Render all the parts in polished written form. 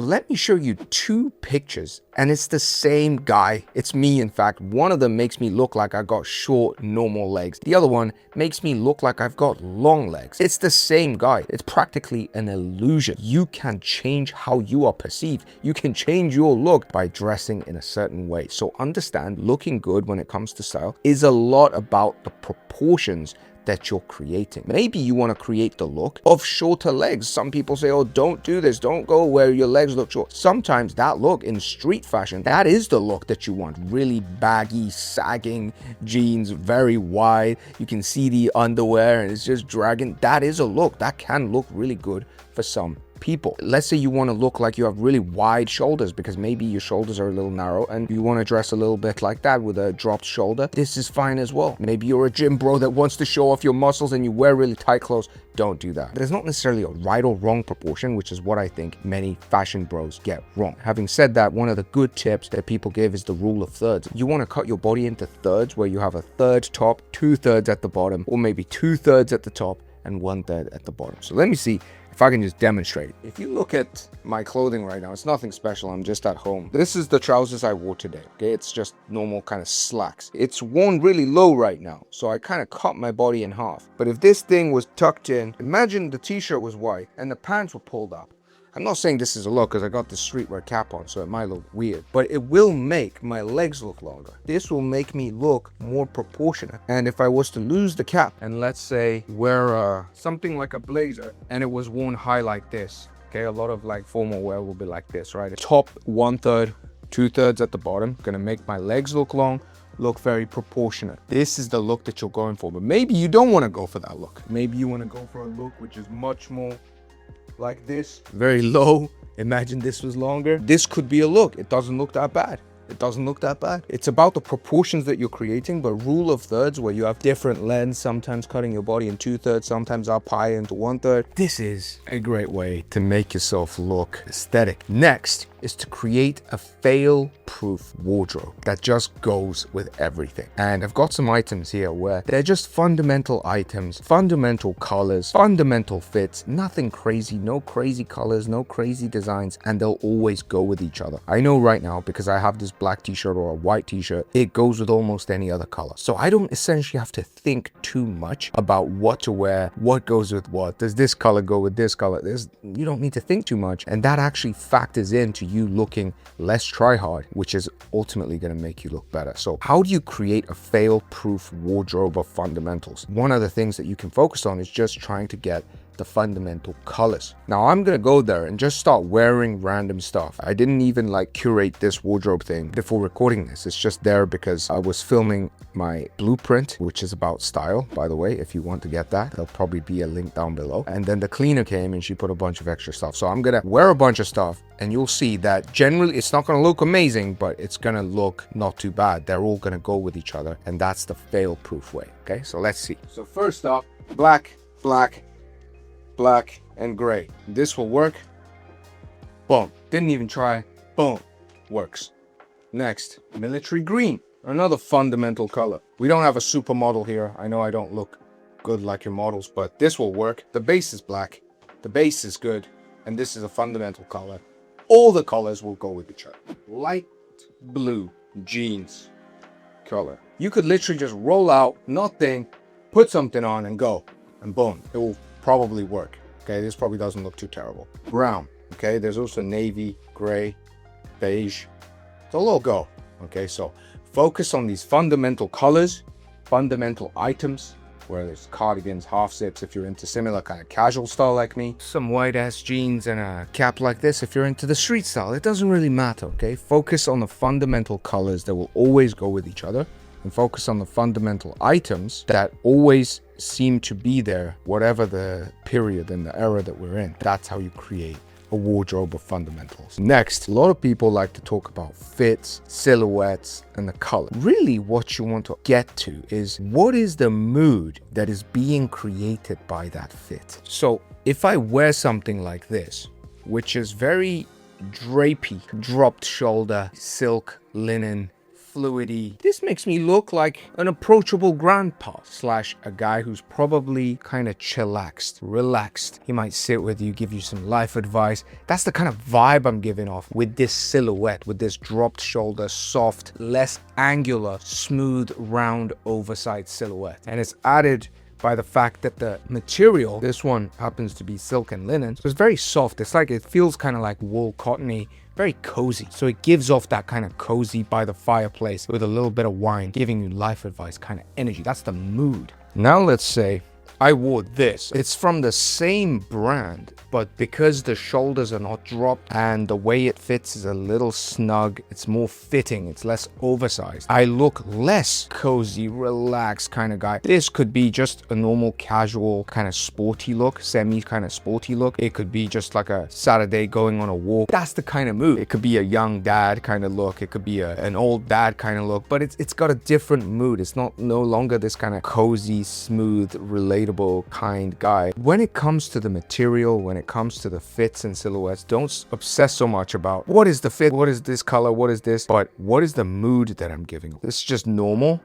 But let me show you two pictures, and it's the same guy. It's me, in fact. One of them makes me look like I got short, normal legs. The other one makes me look like I've got long legs. It's the same guy. It's practically an illusion. You can change how you are perceived. You can change your look by dressing in a certain way. So understand, looking good when it comes to style is a lot about the proportions that you're creating. Maybe you want to create the look of shorter legs. Some people say, oh, don't do this. Don't go where your legs look short. Sometimes that look in street fashion, that is the look that you want. Really baggy, sagging jeans, very wide. You can see the underwear and it's just dragging. That is a look that can look really good for some people. Let's say you want to look like you have really wide shoulders because maybe your shoulders are a little narrow and you want to dress a little bit like that with a dropped shoulder. This is fine as well. Maybe you're a gym bro that wants to show off your muscles and you wear really tight clothes. Don't do that. There's not necessarily a right or wrong proportion, which is what I think many fashion bros get wrong. Having said that, one of the good tips that people give is the rule of thirds. You want to cut your body into thirds where you have a third top, 2/3 at the bottom, or maybe 2/3 at the top and 1/3 at the bottom. So let me see if I can just demonstrate it. If you look at my clothing right now, it's nothing special. I'm just at home. This is the trousers I wore today. Okay, it's just normal kind of slacks. It's worn really low right now, so I kind of cut my body in half. But if this thing was tucked in, imagine the t-shirt was white and the pants were pulled up. I'm not saying this is a look because I got the streetwear cap on, so it might look weird, but it will make my legs look longer. This will make me look more proportionate. And if I was to lose the cap and let's say wear something like a blazer and it was worn high like this, okay, a lot of like formal wear will be like this, right? Top 1/3, 2/3 at the bottom, gonna make my legs look long, look very proportionate. This is the look that you're going for, but maybe you don't want to go for that look. Maybe you want to go for a look which is much more like this, very low. Imagine this was longer. This could be a look. It doesn't look that bad. It doesn't look that bad. It's about the proportions that you're creating, but rule of thirds where you have different lengths, sometimes cutting your body in 2/3, sometimes up high into 1/3. This is a great way to make yourself look aesthetic. Next is to create a fail-proof wardrobe that just goes with everything. And I've got some items here where they're just fundamental items, fundamental colors, fundamental fits, nothing crazy, no crazy colors, no crazy designs, and they'll always go with each other. I know right now because I have this black t-shirt or a white t-shirt, it goes with almost any other color. So I don't essentially have to think too much about what to wear, what goes with what. Does this color go with this color? You don't need to think too much, and that actually factors into you looking less try-hard, which is ultimately going to make you look better. So how do you create a fail-proof wardrobe of fundamentals? One of the things that you can focus on is just trying to get the fundamental colors. Now I'm gonna go there and just start wearing random stuff. I didn't even like curate this wardrobe thing before recording this. It's just there because I was filming my blueprint, which is about style, by the way. If you want to get that, there'll probably be a link down below. And then the cleaner came and she put a bunch of extra stuff. So I'm gonna wear a bunch of stuff and you'll see that generally it's not gonna look amazing, but it's gonna look not too bad. They're all gonna go with each other, and that's the fail-proof way. Okay, so let's see. So first up, black, black, black, and gray. This will work. Boom. Didn't even try. Boom. Works. Next, military green. Another fundamental color. We don't have a supermodel here. I know I don't look good like your models, but this will work. The base is black. The base is good. And this is a fundamental color. All the colors will go with each other. Light blue jeans color. You could literally just roll out, nothing, put something on and go. And boom. It will probably work. Okay, this probably doesn't look too terrible. Brown. Okay, there's also navy, gray, beige. They'll all go. Okay, so focus on these fundamental colors, fundamental items, where there's cardigans, half zips if you're into similar kind of casual style like me, some white ass jeans and a cap like this if you're into the street style. It doesn't really matter. Okay, focus on the fundamental colors that will always go with each other, and focus on the fundamental items that always seem to be there, whatever the period and the era that we're in. That's how you create a wardrobe of fundamentals. Next, a lot of people like to talk about fits, silhouettes, and the color. Really, what you want to get to is what is the mood that is being created by that fit. So if I wear something like this, which is very drapey, dropped shoulder, silk, linen, fluidy. This makes me look like an approachable grandpa slash a guy who's probably kind of chillaxed, relaxed. He might sit with you, give you some life advice. That's the kind of vibe I'm giving off with this silhouette, with this dropped shoulder, soft, less angular, smooth, round, oversized silhouette. And it's added by the fact that the material, this one happens to be silk and linen, so it's very soft. It's like, it feels kind of like wool, cottony, very cozy. So it gives off that kind of cozy by the fireplace with a little bit of wine, giving you life advice kind of energy. That's the mood. Now let's say I wore this. It's from the same brand, but because the shoulders are not dropped and the way it fits is a little snug, it's more fitting, it's less oversized. I look less cozy, relaxed kind of guy. This could be just a normal casual kind of sporty look, semi kind of sporty look. It could be just like a Saturday going on a walk. That's the kind of mood. It could be a young dad kind of look. It could be an old dad kind of look, but it's got a different mood. It's no longer this kind of cozy, smooth, relatable kind guy. When it comes to the material, when it comes to the fits and silhouettes, don't obsess so much about what is the fit, what is this color, what is this, but what is the mood that I'm giving. This is just normal.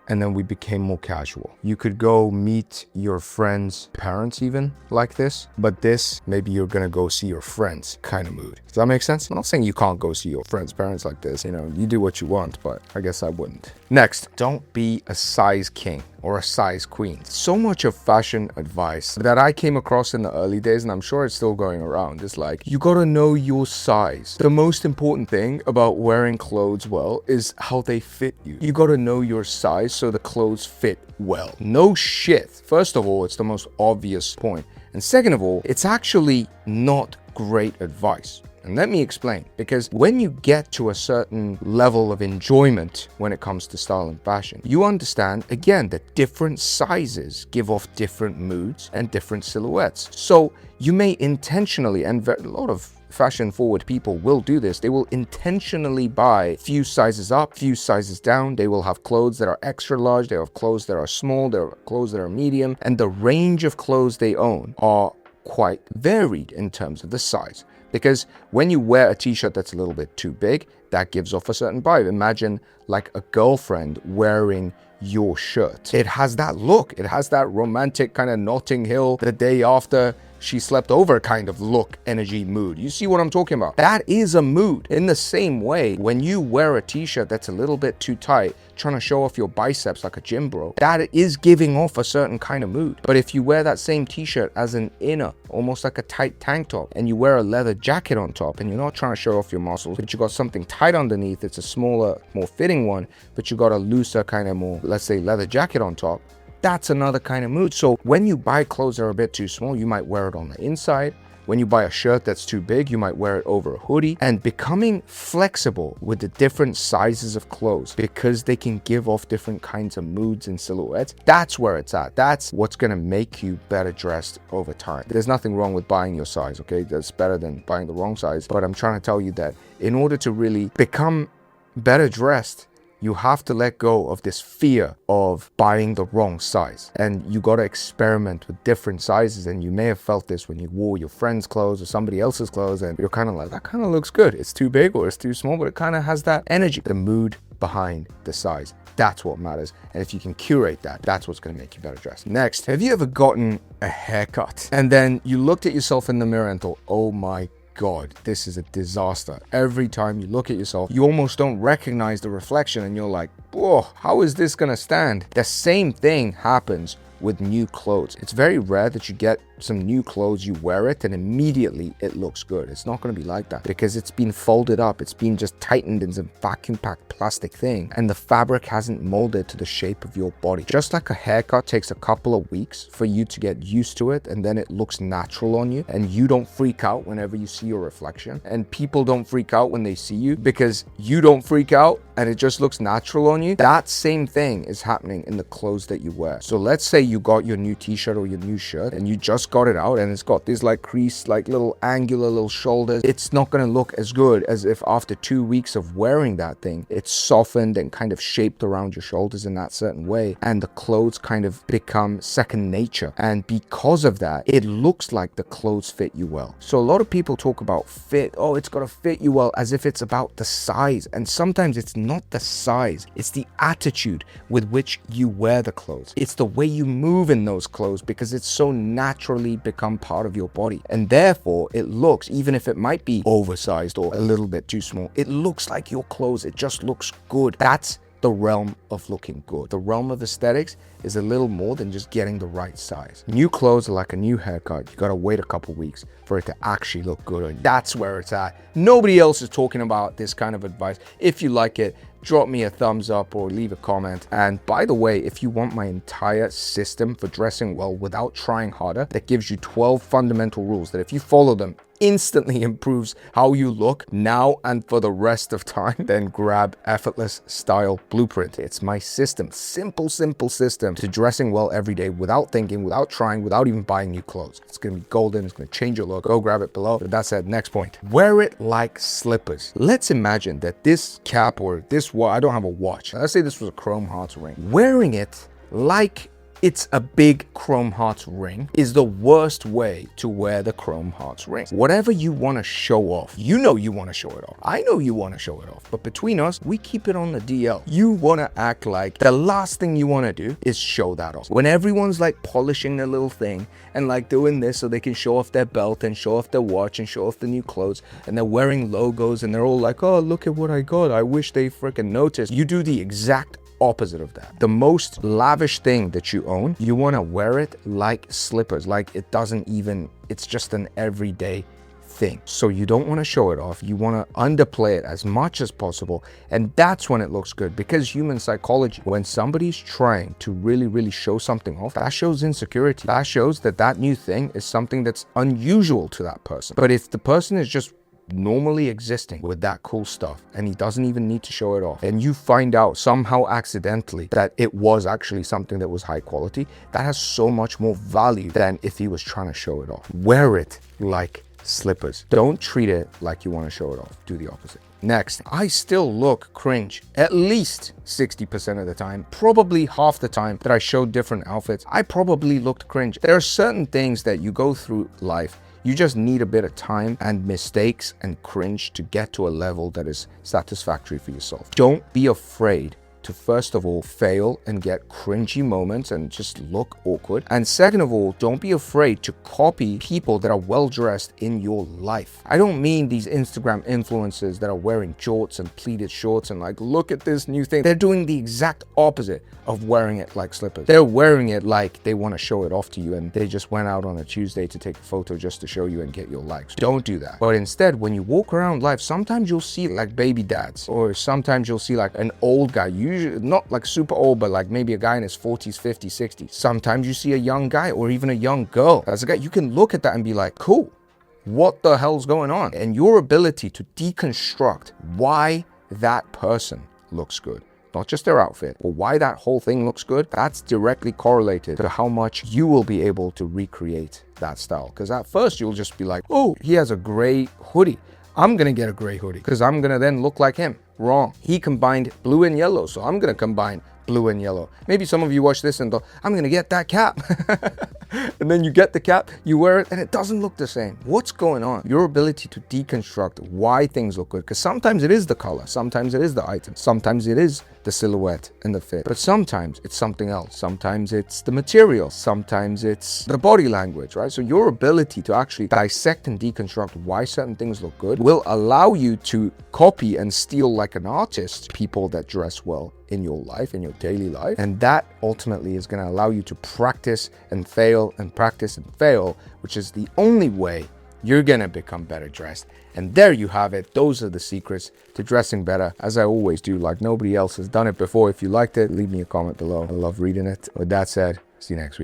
And then we became more casual. You could go meet your friend's parents even like this, but this, maybe you're gonna go see your friends kind of mood. Does that make sense? I'm not saying you can't go see your friend's parents like this, you know, you do what you want, but I guess I wouldn't. Next, don't be a size king or a size queen. So much of fashion advice that I came across in the early days, and I'm sure it's still going around, is like, you gotta know your size. The most important thing about wearing clothes well is how they fit you. You gotta know your size so the clothes fit well. No shit. First of all, it's the most obvious point. And second of all, it's actually not great advice. And let me explain, because when you get to a certain level of enjoyment when it comes to style and fashion, you understand, again, that different sizes give off different moods and different silhouettes. So you may intentionally, and a lot of fashion forward people will do this, they will intentionally buy few sizes up, few sizes down. They will have clothes that are extra large, they have clothes that are small, they have clothes that are medium, and the range of clothes they own are quite varied in terms of the size. Because when you wear a t-shirt that's a little bit too big, that gives off a certain vibe. Imagine like a girlfriend wearing your shirt. It has that look. It has that romantic kind of Notting Hill the day after she slept over kind of look, energy, mood. You see what I'm talking about? That is a mood. In the same way, when you wear a t-shirt that's a little bit too tight, trying to show off your biceps like a gym bro, that is giving off a certain kind of mood. But if you wear that same t-shirt as an inner, almost like a tight tank top, and you wear a leather jacket on top, and you're not trying to show off your muscles, but you got something tight underneath, it's a smaller, more fitting one, but you got a looser kind of more, let's say, leather jacket on top, that's another kind of mood. So when you buy clothes that are a bit too small, you might wear it on the inside. When you buy a shirt that's too big, you might wear it over a hoodie. And becoming flexible with the different sizes of clothes, because they can give off different kinds of moods and silhouettes, that's where it's at. That's what's gonna make you better dressed over time. There's nothing wrong with buying your size, okay? That's better than buying the wrong size. But I'm trying to tell you that in order to really become better dressed, you have to let go of this fear of buying the wrong size. And you got to experiment with different sizes. And you may have felt this when you wore your friend's clothes or somebody else's clothes, and you're kind of like, that kind of looks good. It's too big or it's too small, but it kind of has that energy. The mood behind the size, that's what matters. And if you can curate that, that's what's going to make you better dressed. Next, have you ever gotten a haircut and then you looked at yourself in the mirror and thought, oh my God, this is a disaster. Every time you look at yourself, you almost don't recognize the reflection and you're like, whoa, how is this gonna stand? The same thing happens with new clothes. It's very rare that you get some new clothes, you wear it, and immediately it looks good. It's not going to be like that because it's been folded up. It's been just tightened in some vacuum packed plastic thing, and the fabric hasn't molded to the shape of your body. Just like a haircut takes a couple of weeks for you to get used to it, and then it looks natural on you, and you don't freak out whenever you see your reflection, and people don't freak out when they see you because you don't freak out and it just looks natural on you. That same thing is happening in the clothes that you wear. So let's say you got your new t-shirt or your new shirt and you just just got it out and it's got this like crease, like little angular little shoulders, it's not going to look as good as if after 2 weeks of wearing that thing, it's softened and kind of shaped around your shoulders in that certain way, and the clothes kind of become second nature. And because of that, it looks like the clothes fit you well. So a lot of people talk about fit. Oh, it's got to fit you well, as if it's about the size. And sometimes it's not the size, it's the attitude with which you wear the clothes. It's the way you move in those clothes, because it's so naturally become part of your body. And therefore it looks, even if it might be oversized or a little bit too small, it looks like your clothes. It just looks good. That's the realm of looking good. The realm of aesthetics is a little more than just getting the right size. New clothes are like a new haircut. You gotta wait a couple weeks for it to actually look good on you. That's where it's at. Nobody else is talking about this kind of advice. If you like it, drop me a thumbs up or leave a comment. And by the way, if you want my entire system for dressing well without trying harder, that gives you 12 fundamental rules that if you follow them, instantly improves how you look now and for the rest of time, then grab Effortless Style Blueprint. It's my system, simple system to dressing well every day without thinking, without trying, without even buying new clothes. It's gonna be golden, it's gonna change your look. Go grab it below. But that said, next point, wear it like slippers. Let's imagine that this cap or this watch, I don't have a watch. Let's say this was a Chrome Hearts ring. Wearing it like it's a big Chrome Hearts ring is the worst way to wear the Chrome Hearts ring. Whatever you want to show off, you know you want to show it off. I know you want to show it off, but between us, we keep it on the DL. You want to act like the last thing you want to do is show that off. When everyone's like polishing their little thing and like doing this so they can show off their belt and show off their watch and show off the new clothes, and they're wearing logos and they're all like, oh, look at what I got. I wish they freaking noticed. You do the exact opposite of that. The most lavish thing that you own, you want to wear it like slippers, like it doesn't even, it's just an everyday thing. So you don't want to show it off. You want to underplay it as much as possible. And that's when it looks good, because human psychology, when somebody's trying to really show something off, that shows insecurity. That shows that that new thing is something that's unusual to that person. But if the person is just normally existing with that cool stuff and he doesn't even need to show it off, and you find out somehow accidentally that it was actually something that was high quality, that has so much more value than if he was trying to show it off. Wear it like slippers. Don't treat it like you want to show it off. Do the opposite. Next, I still look cringe at least 60% of the time. Probably half the time that I showed different outfits, I probably looked cringe. There are certain things that you go through life, you just need a bit of time and mistakes and cringe to get to a level that is satisfactory for yourself. Don't be afraid to, first of all, fail and get cringy moments and just look awkward. And second of all, don't be afraid to copy people that are well dressed in your life. I don't mean these Instagram influencers that are wearing jorts and pleated shorts and like, look at this new thing. They're doing the exact opposite of wearing it like slippers. They're wearing it like they want to show it off to you, and they just went out on a Tuesday to take a photo just to show you and get your likes. Don't do that. But instead, when you walk around life, sometimes you'll see like baby dads, or sometimes you'll see like an old guy, usually not like super old, but like maybe a guy in his 40s, 50s, 60s. Sometimes you see a young guy or even a young girl. As a guy, you can look at that and be like, cool, what the hell's going on? And your ability to deconstruct why that person looks good, not just their outfit, but why that whole thing looks good, that's directly correlated to how much you will be able to recreate that style. Because at first you'll just be like, oh, he has a gray hoodie, I'm gonna get a gray hoodie because I'm gonna then look like him. Wrong. He combined blue and yellow, so I'm gonna combine blue and yellow. Maybe some of you watch this and go, I'm gonna get that cap. And then you get the cap, you wear it, and it doesn't look the same. What's going on? Your ability to deconstruct why things look good, because sometimes it is the color, sometimes it is the item, sometimes it is the silhouette and the fit, but sometimes it's something else. Sometimes it's the material, sometimes it's the body language, right? So your ability to actually dissect and deconstruct why certain things look good will allow you to copy and steal like an artist people that dress well in your life, in your daily life. And that ultimately is going to allow you to practice and fail and practice and fail, which is the only way you're going to become better dressed. And there you have it. Those are the secrets to dressing better, as I always do, like nobody else has done it before. If you liked it, leave me a comment below. I love reading it. With that said, see you next week.